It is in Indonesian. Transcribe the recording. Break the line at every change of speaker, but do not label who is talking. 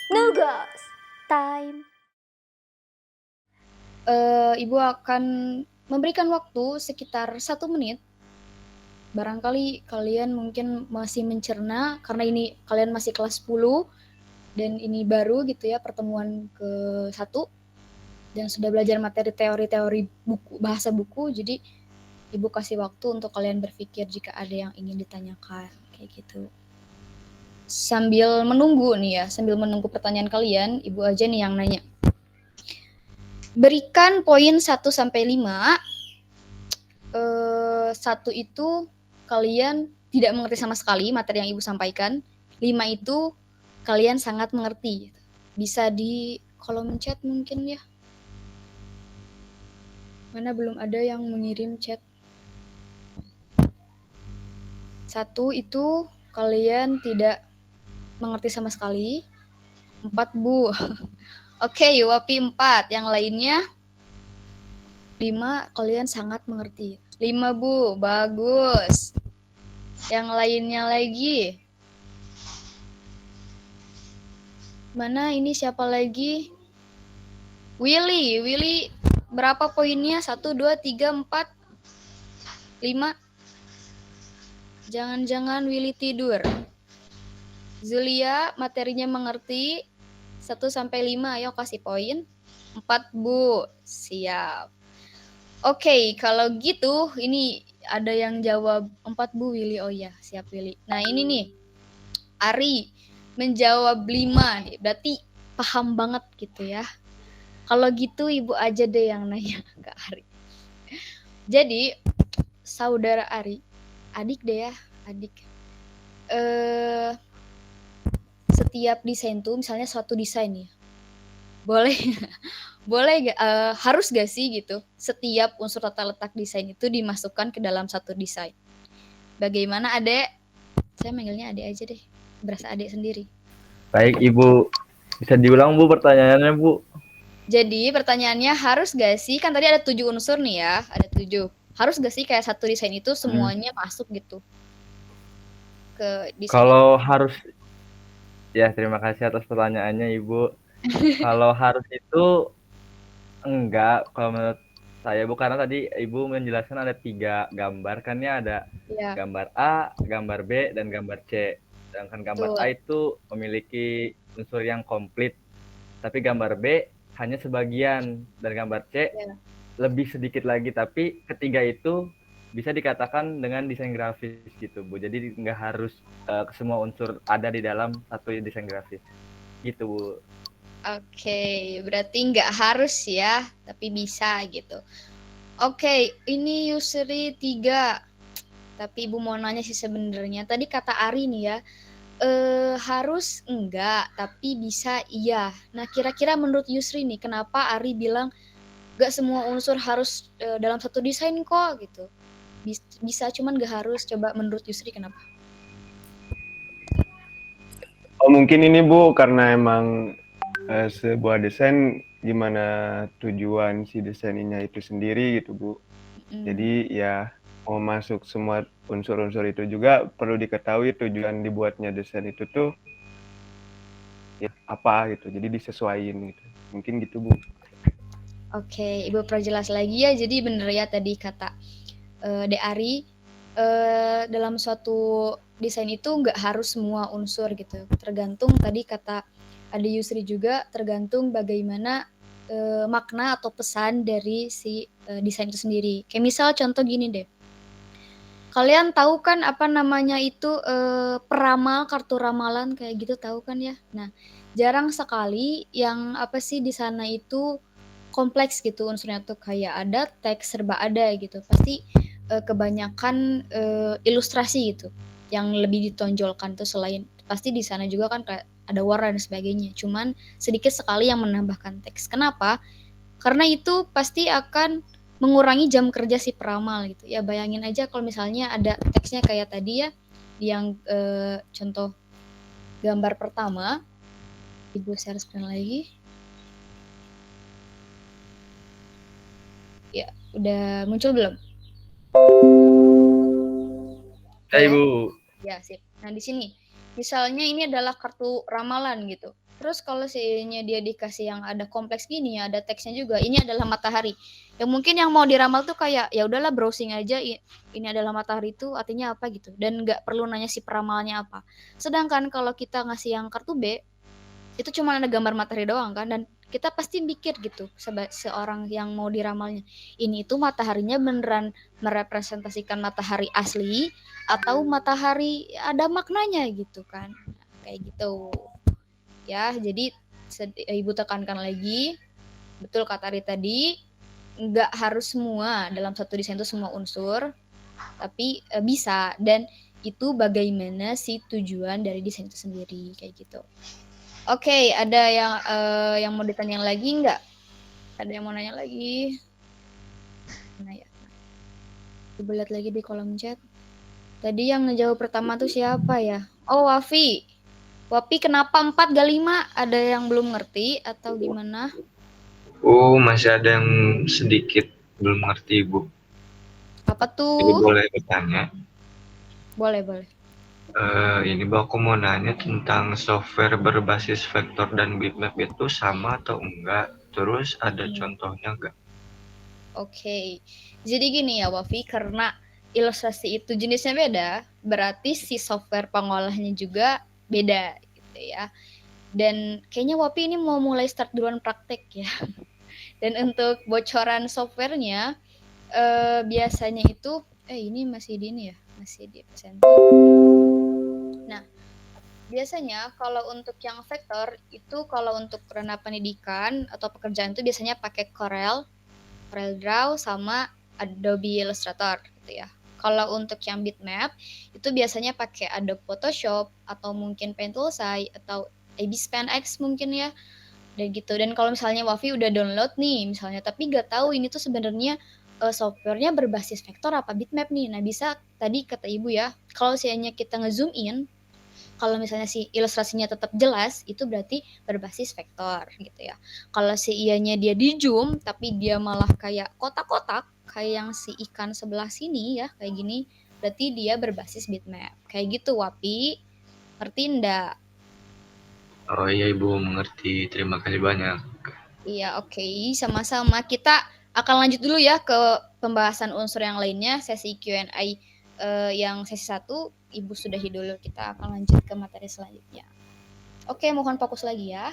Nugas time.
Ibu akan memberikan waktu sekitar 1 menit. Barangkali kalian mungkin masih mencerna karena ini kalian masih kelas 10 dan ini baru gitu ya, pertemuan ke-1 dan sudah belajar materi teori-teori buku, bahasa buku. Jadi Ibu kasih waktu untuk kalian berpikir jika ada yang ingin ditanyakan kayak gitu. Sambil menunggu nih ya, sambil menunggu pertanyaan kalian, Ibu aja nih yang nanya. Berikan poin 1 sampai 5. 1 itu kalian tidak mengerti sama sekali materi yang Ibu sampaikan. 5 itu kalian sangat mengerti. Bisa di kolom chat mungkin ya. Mana belum ada yang mengirim chat. 1 itu kalian tidak mengerti sama sekali. 4 Bu. Oke, Wapi 4. Yang lainnya 5 kalian sangat mengerti. 5 Bu, bagus. Yang lainnya lagi. Mana ini siapa lagi? Willy berapa poinnya? 1, 2, 3, 4, 5. Jangan-jangan Willy tidur. Zulia materinya mengerti. 1 sampai 5, ayo kasih poin. 4 Bu, siap. Oke, kalau gitu ini ada yang jawab 4 Bu Willy. Oh ya, siap Willy. Nah ini nih, Ari menjawab 5 nih, berarti paham banget gitu ya. Kalau gitu Ibu aja deh yang nanya ke Ari. Jadi saudara Ari, adik deh ya, adik. Setiap desain tuh misalnya suatu desain ya, boleh boleh harus gak sih gitu setiap unsur tata letak desain itu dimasukkan ke dalam satu desain? Bagaimana adek? Saya manggilnya adek aja deh, berasa adek sendiri.
Baik Ibu, bisa diulang Bu pertanyaannya Bu?
Jadi pertanyaannya harus gak sih, kan tadi ada 7 unsur nih ya, ada 7. Harus gak sih kayak satu desain itu semuanya masuk gitu ke desain?
Kalau harus, ya terima kasih atas pertanyaannya Ibu. Kalau harus itu enggak, kalau menurut saya Bu, karena tadi Ibu menjelaskan ada 3 gambar kan ya, ada
Ya,
gambar A, gambar B, dan gambar C. Sedangkan gambar A
betul.
itu memiliki unsur yang komplit, tapi gambar B hanya sebagian, dan gambar C
Ya.
lebih sedikit lagi, tapi ketiga itu bisa dikatakan dengan desain grafis gitu Bu. Jadi nggak harus semua unsur ada di dalam satu desain grafis gitu Bu.
Oke, berarti nggak harus ya, tapi bisa gitu. Oke, ini Yusri 3. Tapi Ibu mau nanya sih sebenarnya. Tadi kata Ari nih ya, harus enggak, tapi bisa iya. Nah, kira-kira menurut Yusri nih, kenapa Ari bilang nggak semua unsur harus dalam satu desain kok gitu? Bisa, cuman nggak harus. Coba menurut Yusri kenapa?
Oh mungkin ini Bu karena emang sebuah desain gimana tujuan si desainnya itu sendiri gitu Bu. Jadi ya mau masuk semua unsur-unsur itu juga perlu diketahui tujuan dibuatnya desain itu tuh ya apa gitu. Jadi disesuaikan gitu. Mungkin gitu Bu.
Oke, Ibu perjelas lagi ya. Jadi bener ya tadi kata Dek Ari, dalam suatu desain itu nggak harus semua unsur gitu. Tergantung tadi kata Ade Yusri juga, tergantung bagaimana makna atau pesan dari si desain itu sendiri. Kayak misal contoh gini deh. Kalian tahu kan apa namanya itu peramal, kartu ramalan kayak gitu tahu kan ya? Nah, jarang sekali yang apa sih di sana itu kompleks gitu unsurnya tuh kayak ada teks serba ada gitu. Pasti kebanyakan ilustrasi gitu yang lebih ditonjolkan tuh selain pasti di sana juga kan kayak ada warna dan sebagainya. Cuman sedikit sekali yang menambahkan teks. Kenapa? Karena itu pasti akan mengurangi jam kerja si peramal gitu. Ya bayangin aja kalau misalnya ada teksnya kayak tadi ya, yang contoh gambar pertama. Ibu share screen lagi. Ya, udah muncul belum?
Ya Ibu.
Ya, sip. Nah, di sini misalnya ini adalah kartu ramalan gitu. Terus kalau seandainya dia dikasih yang ada kompleks gini ya, ada teksnya juga, ini adalah matahari. Yang mungkin yang mau diramal tuh kayak ya udahlah browsing aja ini adalah matahari itu artinya apa gitu dan nggak perlu nanya si peramalnya apa. Sedangkan kalau kita ngasih yang kartu B, itu cuma ada gambar matahari doang kan dan kita pasti mikir gitu seorang yang mau diramalnya. Ini itu mataharinya beneran merepresentasikan matahari asli atau matahari ada maknanya gitu kan. Kayak gitu. Ya, jadi Ibu tekankan lagi, betul kata Ari tadi, nggak harus semua dalam satu desain itu semua unsur, tapi bisa dan itu bagaimana si tujuan dari desain itu sendiri kayak gitu. Oke, ada yang mau ditanya lagi nggak? Ada yang mau nanya lagi? Nah ya, coba lihat lagi di kolom chat. Tadi yang ngejawab pertama tuh siapa ya? Oh, Wafi. Wapi kenapa 4 gak 5? Ada yang belum ngerti atau gimana?
Oh, masih ada yang sedikit belum ngerti, Bu.
Apa
Jadi
tuh?
boleh bertanya?
Boleh.
Ini Bu, aku mau nanya tentang software berbasis vektor dan bitmap itu sama atau enggak? Terus ada contohnya enggak?
Oke. Jadi gini ya Wafi, karena ilustrasi itu jenisnya beda, berarti si software pengolahnya juga beda gitu ya. Dan kayaknya Wapi ini mau mulai start duluan praktek ya. Dan untuk bocoran softwarenya biasanya itu ini masih di ini ya, masih di presenter. Nah, biasanya kalau untuk yang vektor itu kalau untuk ranah pendidikan atau pekerjaan itu biasanya pakai Corel Draw sama Adobe Illustrator gitu ya. Kalau untuk yang bitmap itu biasanya pakai Adobe Photoshop atau mungkin Paint Toolsai atau Adobe Span X mungkin ya. Dan gitu. Dan kalau misalnya Wafi udah download nih misalnya tapi nggak tahu ini tuh sebenarnya softwarenya berbasis vektor apa bitmap nih. Nah, bisa tadi kata Ibu ya, kalau seandainya kita ngezoom in kalau misalnya si ilustrasinya tetap jelas, itu berarti berbasis vektor gitu ya. Kalau si ianya dia di zoom, tapi dia malah kayak kotak-kotak, kayak yang si ikan sebelah sini ya, kayak gini, berarti dia berbasis bitmap. Kayak gitu, Wapi. Ngerti ndak?
Oh iya, Ibu mengerti. Terima kasih banyak.
Iya, oke. Sama-sama. Kita akan lanjut dulu ya ke pembahasan unsur yang lainnya, sesi Q&A yang sesi 1. Ibu sudahi dulu, kita akan lanjut ke materi selanjutnya. Oke, mohon fokus lagi ya.